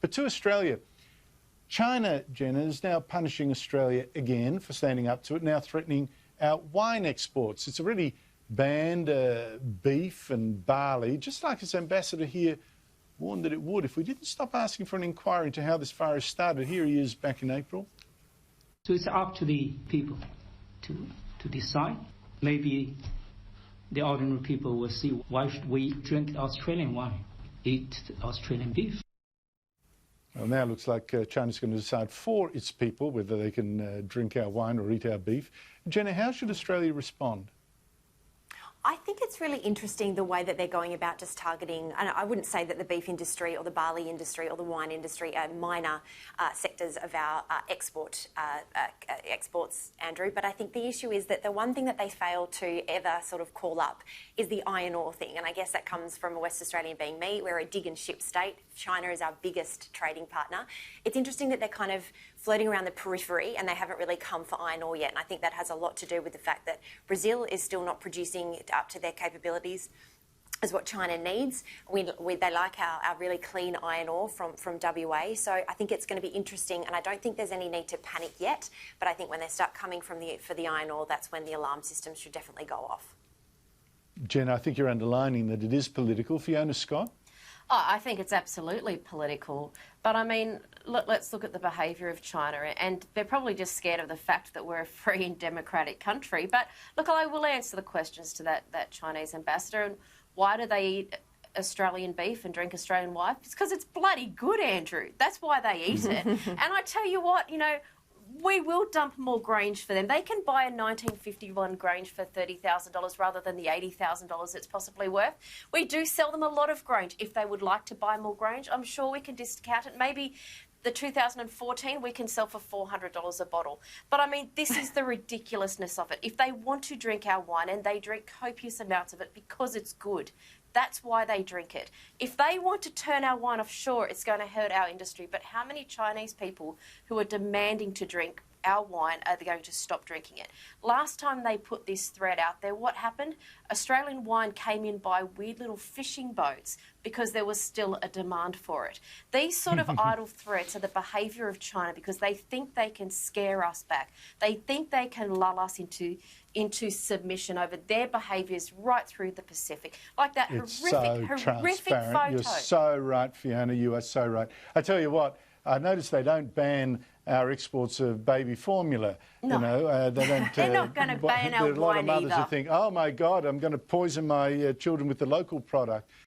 But to Australia, China, Jenna, is now punishing Australia again for standing up to it, now threatening our wine exports. It's already banned beef and barley, just like its ambassador here warned that it would if we didn't stop asking for an inquiry into how this virus started. Here he is back in April. So it's up to the people to decide. Maybe the ordinary people will see, why should we drink Australian wine, eat Australian beef? Well, now it looks like China's going to decide for its people whether they can drink our wine or eat our beef. Jenna, how should Australia respond? I think it's really interesting the way that they're going about just targeting, and I wouldn't say that the beef industry or the barley industry or the wine industry are minor sectors of our exports, Andrew, but I think the issue is that the one thing that they fail to ever sort of call up is the iron ore thing, and I guess that comes from a West Australian being me. We're a dig and ship state. China is our biggest trading partner. It's interesting that they're kind of floating around the periphery and they haven't really come for iron ore yet, and I think that has a lot to do with the fact that Brazil is still not producing up to their capabilities as what China needs. They like our really clean iron ore from WA, so I think it's going to be interesting, and I don't think there's any need to panic yet, but I think when they start coming for the iron ore, that's when the alarm system should definitely go off. Jen, I think you're underlining that it is political. Fiona Scott? Oh, I think it's absolutely political. But, I mean, let's look at the behaviour of China, and they're probably just scared of the fact that we're a free and democratic country. But, look, I will answer the questions to that Chinese ambassador. And why do they eat Australian beef and drink Australian wine? It's because it's bloody good, Andrew. That's why they eat it. And I tell you what, you know, we will dump more Grange for them. They can buy a 1951 Grange for $30,000 rather than the $80,000 it's possibly worth. We do sell them a lot of Grange. If they would like to buy more Grange, I'm sure we can discount it. Maybe the 2014 we can sell for $400 a bottle. But, I mean, this is the ridiculousness of it. If they want to drink our wine, and they drink copious amounts of it because it's good, that's why they drink it. If they want to turn our wine off, sure, it's going to hurt our industry. But how many Chinese people who are demanding to drink our wine are going to stop drinking it? Last time they put this threat out there, what happened? Australian wine came in by weird little fishing boats because there was still a demand for it. These sort of idle threats are the behaviour of China because they think they can scare us back. They think they can lull us into submission over their behaviours right through the Pacific. Like that horrific photo. You're so right, Fiona. You are so right. I tell you what, I noticed they don't ban our exports of baby formula. No. You know, they don't. They're not going to ban our wine either. There are a lot of mothers who think, oh my God, I'm going to poison my children with the local product.